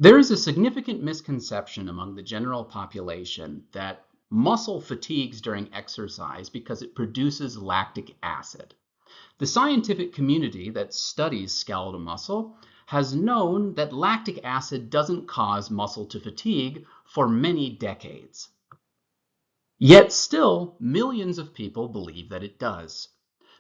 There is a significant misconception among the general population that muscle fatigues during exercise because it produces lactic acid. The scientific community that studies skeletal muscle has known that lactic acid doesn't cause muscle to fatigue for many decades. Yet still, millions of people believe that it does.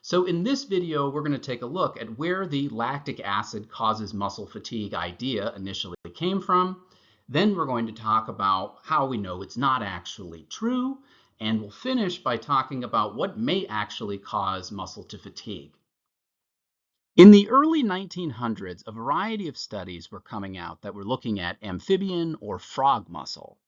So in this video, we're going to take a look at where the lactic acid causes muscle fatigue idea initially came from. Then we're going to talk about how we know it's not actually true, and we'll finish by talking about what may actually cause muscle to fatigue. In the early 1900s, a variety of studies were coming out that were looking at amphibian or frog muscle.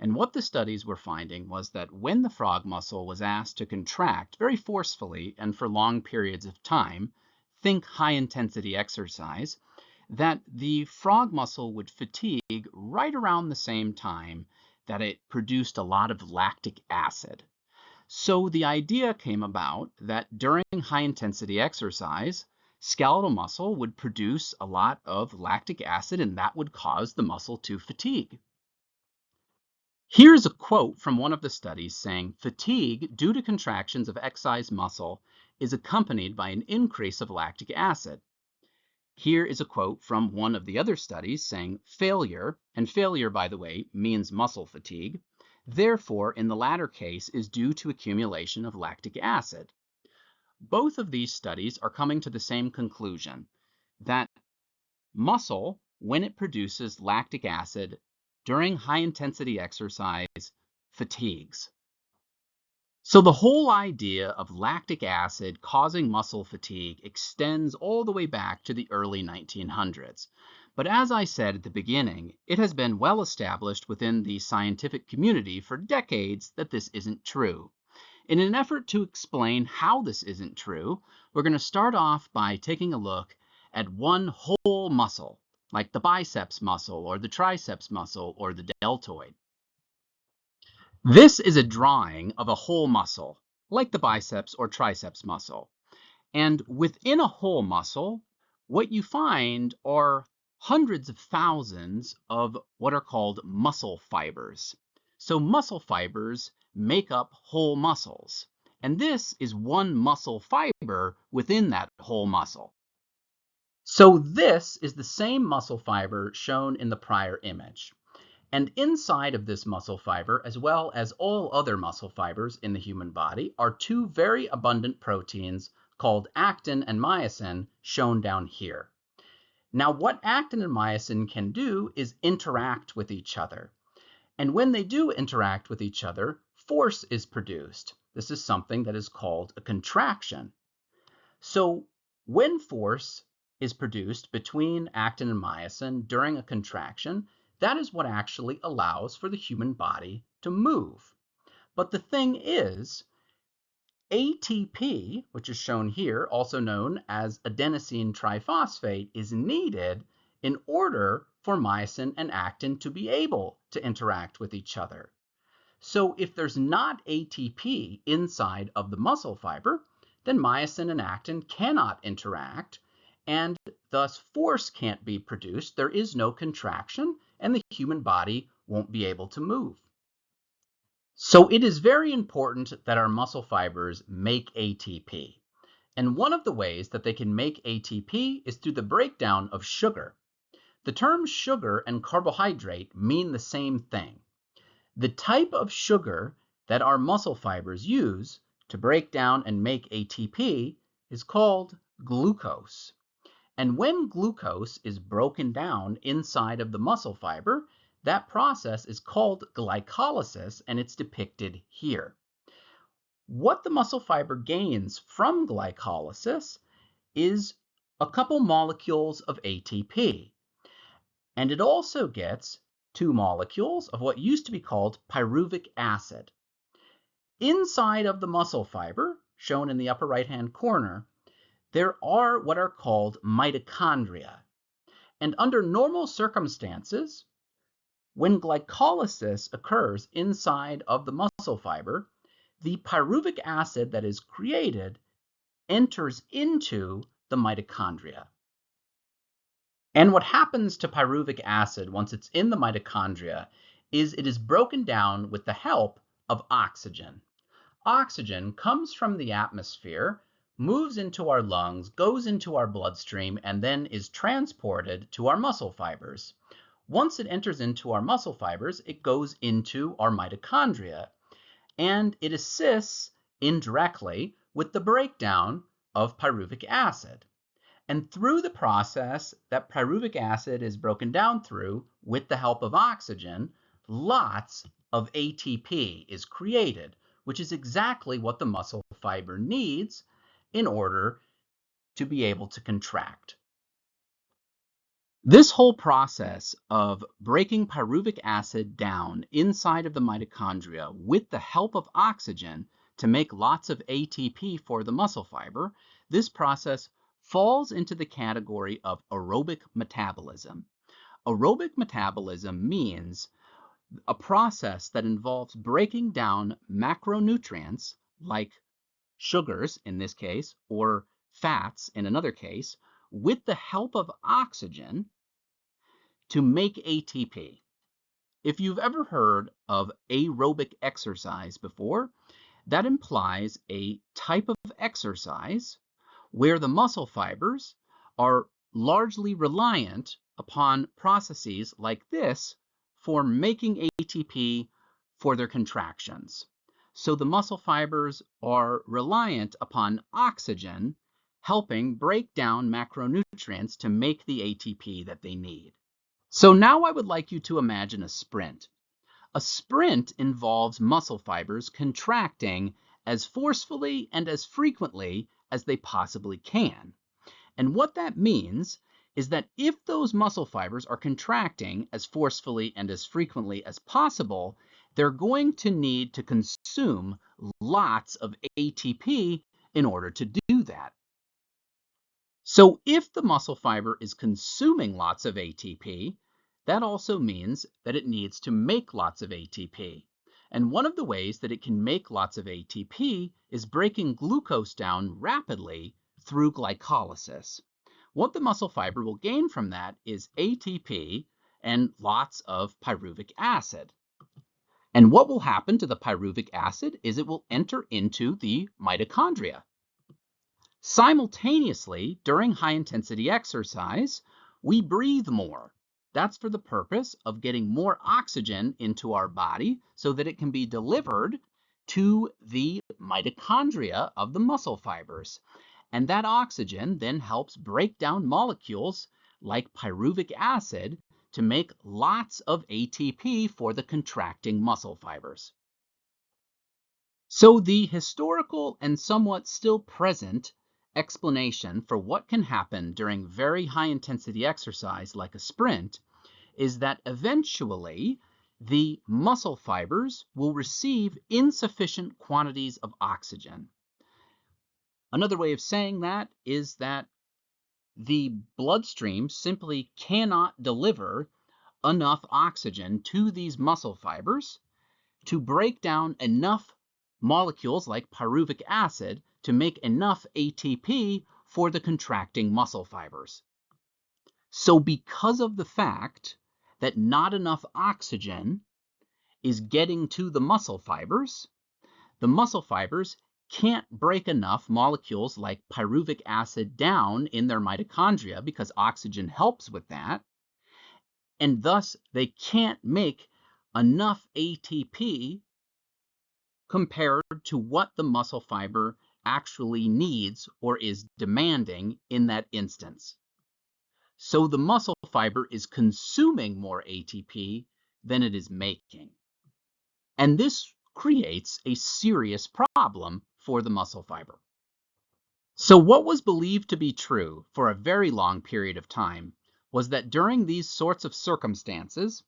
And what the studies were finding was that when the frog muscle was asked to contract very forcefully and for long periods of time, think high-intensity exercise, that the frog muscle would fatigue right around the same time that it produced a lot of lactic acid. So the idea came about that during high-intensity exercise, skeletal muscle would produce a lot of lactic acid, and that would cause the muscle to fatigue. Here's a quote from one of the studies saying, "Fatigue due to contractions of excised muscle is accompanied by an increase of lactic acid." Here is a quote from one of the other studies saying, "Failure," and failure, by the way, means muscle fatigue, "therefore, in the latter case, is due to accumulation of lactic acid." Both of these studies are coming to the same conclusion, that muscle, when it produces lactic acid during high-intensity exercise, fatigues. So the whole idea of lactic acid causing muscle fatigue extends all the way back to the early 1900s. But as I said at the beginning, it has been well established within the scientific community for decades that this isn't true. In an effort to explain how this isn't true, we're going to start off by taking a look at one whole muscle, like the biceps muscle or the triceps muscle or the deltoid. This is a drawing of a whole muscle, like the biceps or triceps muscle. And within a whole muscle, what you find are hundreds of thousands of what are called muscle fibers. So muscle fibers make up whole muscles. And this is one muscle fiber within that whole muscle. So this is the same muscle fiber shown in the prior image. And inside of this muscle fiber, as well as all other muscle fibers in the human body, are two very abundant proteins called actin and myosin, shown down here. Now, what actin and myosin can do is interact with each other. And when they do interact with each other, force is produced. This is something that is called a contraction. So when force is produced between actin and myosin during a contraction, that is what actually allows for the human body to move. But the thing is, ATP, which is shown here, also known as adenosine triphosphate, is needed in order for myosin and actin to be able to interact with each other. So if there's not ATP inside of the muscle fiber, then myosin and actin cannot interact, and thus force can't be produced. There is no contraction, and the human body won't be able to move. So it is very important that our muscle fibers make ATP. And one of the ways that they can make ATP is through the breakdown of sugar. The terms sugar and carbohydrate mean the same thing. The type of sugar that our muscle fibers use to break down and make ATP is called glucose. And when glucose is broken down inside of the muscle fiber, that process is called glycolysis, and it's depicted here. What the muscle fiber gains from glycolysis is a couple molecules of ATP. And it also gets 2 molecules of what used to be called pyruvic acid. Inside of the muscle fiber, shown in the upper right-hand corner, there are what are called mitochondria. And under normal circumstances, when glycolysis occurs inside of the muscle fiber, the pyruvic acid that is created enters into the mitochondria. And what happens to pyruvic acid once it's in the mitochondria is it is broken down with the help of oxygen. Oxygen comes from the atmosphere, moves into our lungs, goes into our bloodstream, and then is transported to our muscle fibers. Once it enters into our muscle fibers, it goes into our mitochondria, and it assists indirectly with the breakdown of pyruvic acid. And through the process that pyruvic acid is broken down through with the help of oxygen, lots of ATP is created, which is exactly what the muscle fiber needs in order to be able to contract. This whole process of breaking pyruvic acid down inside of the mitochondria with the help of oxygen to make lots of ATP for the muscle fiber, this process falls into the category of aerobic metabolism. Aerobic metabolism means a process that involves breaking down macronutrients like sugars in this case, or fats in another case, with the help of oxygen to make ATP. If you've ever heard of aerobic exercise before, that implies a type of exercise where the muscle fibers are largely reliant upon processes like this for making ATP for their contractions. So the muscle fibers are reliant upon oxygen helping break down macronutrients to make the ATP that they need. So now I would like you to imagine a sprint. A sprint involves muscle fibers contracting as forcefully and as frequently as they possibly can. And what that means is that if those muscle fibers are contracting as forcefully and as frequently as possible, they're going to need to consume lots of ATP in order to do that. So if the muscle fiber is consuming lots of ATP, that also means that it needs to make lots of ATP. And one of the ways that it can make lots of ATP is breaking glucose down rapidly through glycolysis. What the muscle fiber will gain from that is ATP and lots of pyruvic acid. And what will happen to the pyruvic acid is it will enter into the mitochondria. Simultaneously, during high-intensity exercise, we breathe more. That's for the purpose of getting more oxygen into our body so that it can be delivered to the mitochondria of the muscle fibers. And that oxygen then helps break down molecules like pyruvic acid to make lots of ATP for the contracting muscle fibers. So the historical and somewhat still present explanation for what can happen during very high intensity exercise like a sprint is that eventually the muscle fibers will receive insufficient quantities of oxygen. Another way of saying that is that the bloodstream simply cannot deliver enough oxygen to these muscle fibers to break down enough molecules like pyruvic acid to make enough ATP for the contracting muscle fibers. So because of the fact that not enough oxygen is getting to the muscle fibers can't break enough molecules like pyruvic acid down in their mitochondria because oxygen helps with that, and thus they can't make enough ATP compared to what the muscle fiber actually needs or is demanding in that instance. So the muscle fiber is consuming more ATP than it is making. And this creates a serious problem for the muscle fiber. So what was believed to be true for a very long period of time was that during these sorts of circumstances,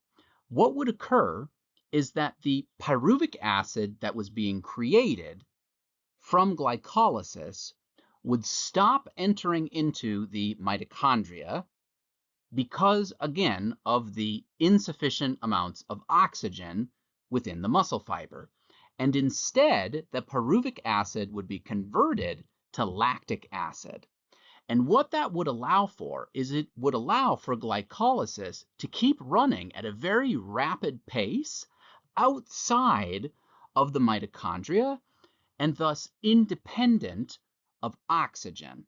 what would occur is that the pyruvic acid that was being created from glycolysis would stop entering into the mitochondria because, again, of the insufficient amounts of oxygen within the muscle fiber. And instead, the pyruvic acid would be converted to lactic acid. And what that would allow for is it would allow for glycolysis to keep running at a very rapid pace outside of the mitochondria and thus independent of oxygen.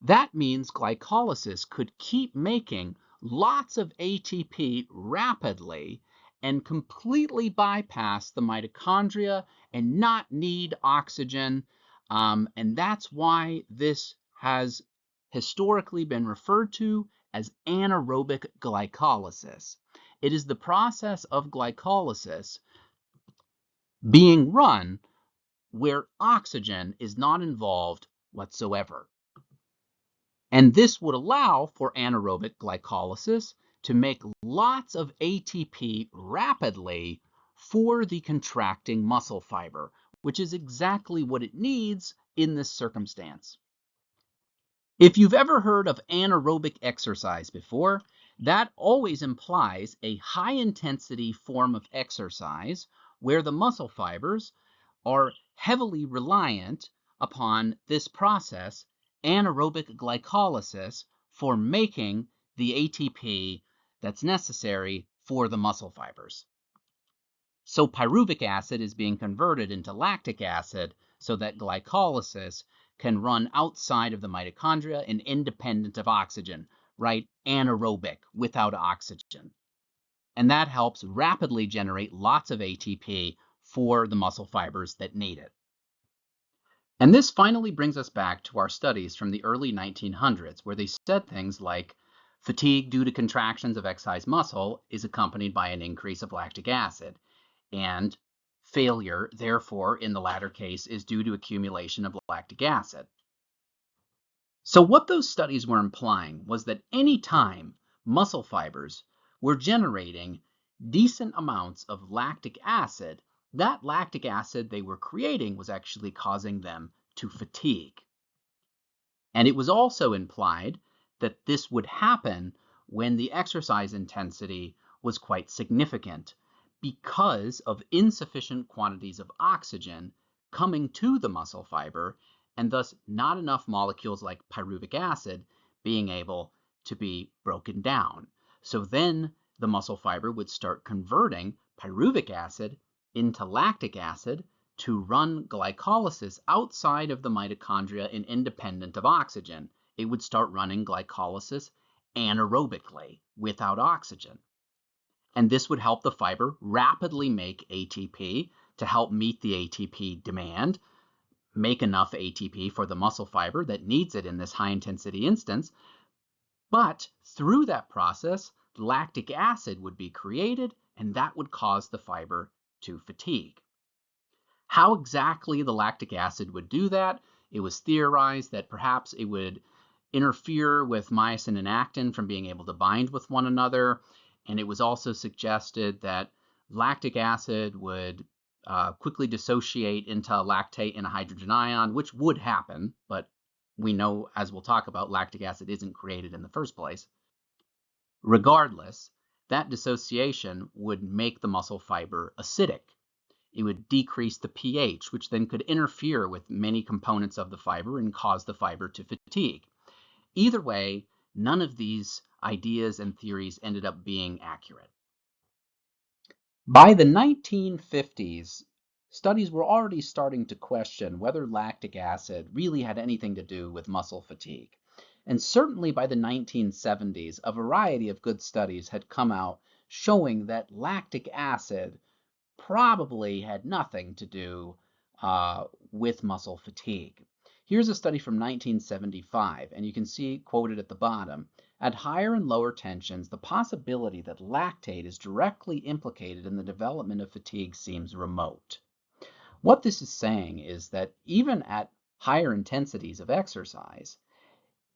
That means glycolysis could keep making lots of ATP rapidly and completely bypass the mitochondria and not need oxygen. And that's why this has historically been referred to as anaerobic glycolysis. It is the process of glycolysis being run where oxygen is not involved whatsoever. And this would allow for anaerobic glycolysis to make lots of ATP rapidly for the contracting muscle fiber, which is exactly what it needs in this circumstance. If you've ever heard of anaerobic exercise before, that always implies a high-intensity form of exercise where the muscle fibers are heavily reliant upon this process, anaerobic glycolysis, for making the ATP that's necessary for the muscle fibers. So pyruvic acid is being converted into lactic acid so that glycolysis can run outside of the mitochondria and independent of oxygen, right? Anaerobic, without oxygen. And that helps rapidly generate lots of ATP for the muscle fibers that need it. And this finally brings us back to our studies from the early 1900s, where they said things like fatigue due to contractions of excised muscle is accompanied by an increase of lactic acid, and failure, therefore, in the latter case, is due to accumulation of lactic acid. So what those studies were implying was that any time muscle fibers were generating decent amounts of lactic acid, that lactic acid they were creating was actually causing them to fatigue. And it was also implied that this would happen when the exercise intensity was quite significant because of insufficient quantities of oxygen coming to the muscle fiber, and thus not enough molecules like pyruvic acid being able to be broken down. So then the muscle fiber would start converting pyruvic acid into lactic acid to run glycolysis outside of the mitochondria and independent of oxygen. It would start running glycolysis anaerobically without oxygen. And this would help the fiber rapidly make ATP to help meet the ATP demand, make enough ATP for the muscle fiber that needs it in this high intensity instance. But through that process, lactic acid would be created, and that would cause the fiber to fatigue. How exactly the lactic acid would do that, it was theorized that perhaps it would interfere with myosin and actin from being able to bind with one another. And it was also suggested that lactic acid would quickly dissociate into lactate and a hydrogen ion, which would happen, but we know, as we'll talk about, lactic acid isn't created in the first place. Regardless, that dissociation would make the muscle fiber acidic. It would decrease the pH, which then could interfere with many components of the fiber and cause the fiber to fatigue. Either way, none of these ideas and theories ended up being accurate. By the 1950s, studies were already starting to question whether lactic acid really had anything to do with muscle fatigue. And certainly by the 1970s, a variety of good studies had come out showing that lactic acid probably had nothing to do with muscle fatigue. Here's a study from 1975, and you can see quoted at the bottom. At higher and lower tensions, the possibility that lactate is directly implicated in the development of fatigue seems remote. What this is saying is that even at higher intensities of exercise,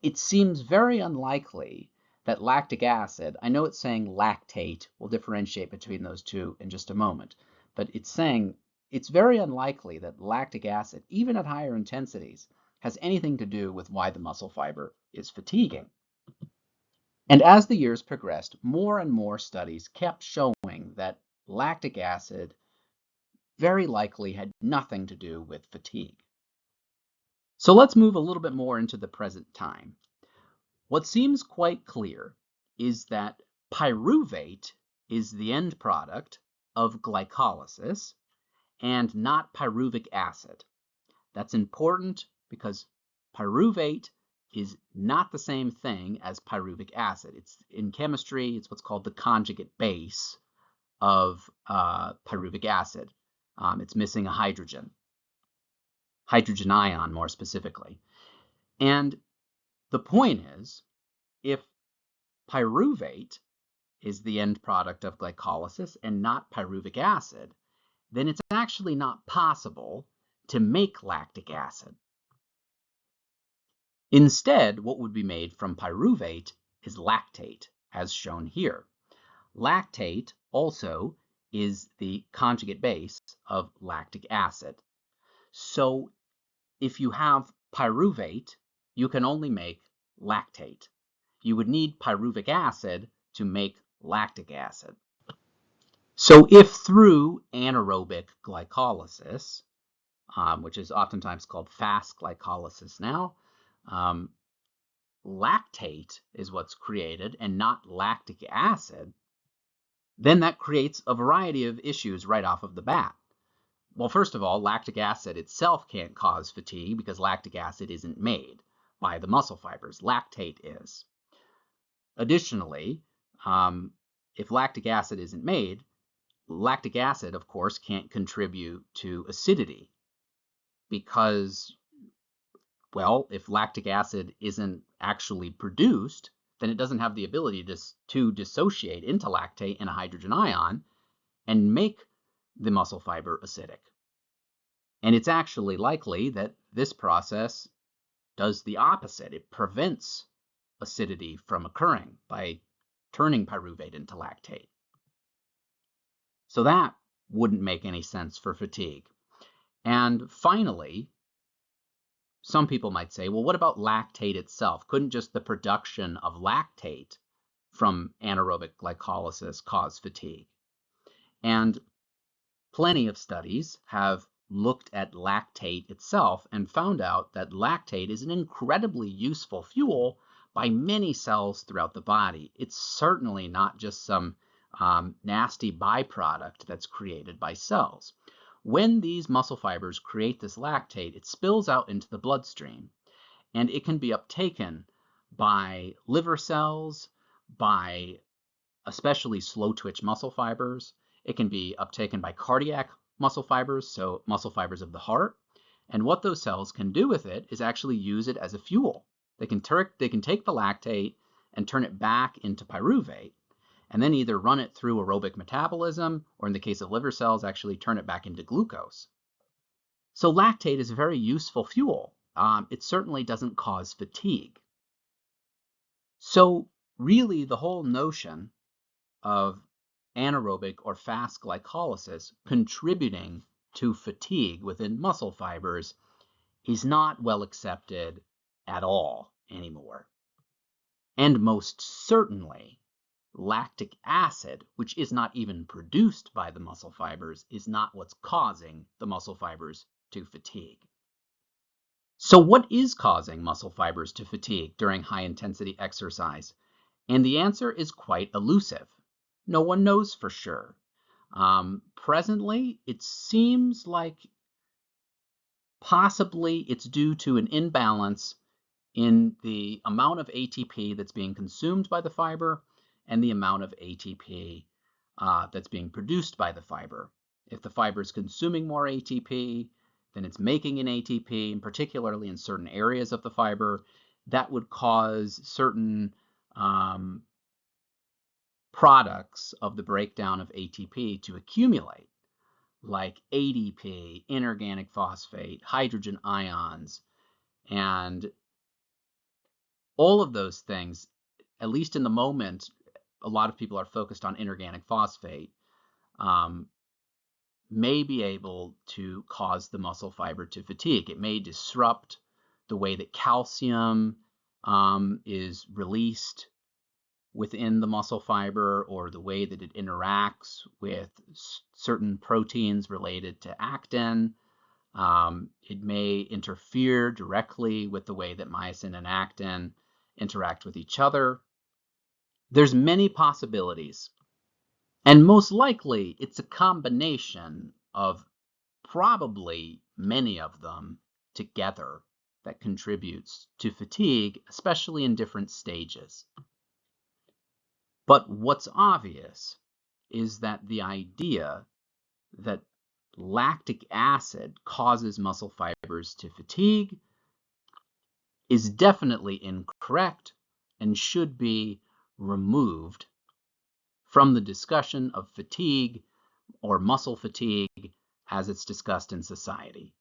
it seems very unlikely that lactic acid, I know it's saying lactate, we'll differentiate between those two in just a moment, but it's saying it's very unlikely that lactic acid, even at higher intensities, has anything to do with why the muscle fiber is fatiguing. And as the years progressed, more and more studies kept showing that lactic acid very likely had nothing to do with fatigue. So let's move a little bit more into the present time. What seems quite clear is that pyruvate is the end product of glycolysis and not pyruvic acid. That's important because pyruvate is not the same thing as pyruvic acid. It's in chemistry, it's what's called the conjugate base of pyruvic acid. It's missing a hydrogen ion more specifically. And the point is, if pyruvate is the end product of glycolysis and not pyruvic acid, then it's actually not possible to make lactic acid. Instead, what would be made from pyruvate is lactate, as shown here. Lactate also is the conjugate base of lactic acid. So if you have pyruvate, you can only make lactate. You would need pyruvic acid to make lactic acid. So if through anaerobic glycolysis, which is oftentimes called fast glycolysis now, lactate is what's created and not lactic acid, then that creates a variety of issues right off of the bat. Well, first of all, lactic acid itself can't cause fatigue because lactic acid isn't made by the muscle fibers. Lactate is. Additionally, if lactic acid isn't made, lactic acid, of course, can't contribute to acidity because, well, if lactic acid isn't actually produced, then it doesn't have the ability to dissociate into lactate and a hydrogen ion and make the muscle fiber acidic. And it's actually likely that this process does the opposite. It prevents acidity from occurring by turning pyruvate into lactate. So that wouldn't make any sense for fatigue. And finally, some people might say, well, what about lactate itself? Couldn't just the production of lactate from anaerobic glycolysis cause fatigue? And plenty of studies have looked at lactate itself and found out that lactate is an incredibly useful fuel by many cells throughout the body. It's certainly not just some nasty byproduct that's created by cells. When these muscle fibers create this lactate, it spills out into the bloodstream, and it can be uptaken by liver cells, by especially slow twitch muscle fibers. It can be uptaken by cardiac muscle fibers, so muscle fibers of the heart. And what those cells can do with it is actually use it as a fuel. They can take the lactate and turn it back into pyruvate, and then either run it through aerobic metabolism, or in the case of liver cells, actually turn it back into glucose. So lactate is a very useful fuel. It certainly doesn't cause fatigue. So really the whole notion of anaerobic or fast glycolysis contributing to fatigue within muscle fibers is not well accepted at all anymore. And most certainly, lactic acid, which is not even produced by the muscle fibers, is not what's causing the muscle fibers to fatigue. So what is causing muscle fibers to fatigue during high-intensity exercise? And the answer is quite elusive. No one knows for sure. Presently, it seems like possibly it's due to an imbalance in the amount of ATP that's being consumed by the fiber and the amount of ATP that's being produced by the fiber. If the fiber is consuming more ATP, then it's making an ATP, and particularly in certain areas of the fiber, that would cause certain products of the breakdown of ATP to accumulate, like ADP, inorganic phosphate, hydrogen ions, and all of those things, at least in the moment, a lot of people are focused on inorganic phosphate, may be able to cause the muscle fiber to fatigue. It may disrupt the way that calcium is released within the muscle fiber, or the way that it interacts with certain proteins related to actin. It may interfere directly with the way that myosin and actin interact with each other. There's many possibilities, and most likely it's a combination of probably many of them together that contributes to fatigue, especially in different stages. But what's obvious is that the idea that lactic acid causes muscle fibers to fatigue is definitely incorrect and should be removed from the discussion of fatigue or muscle fatigue as it's discussed in society.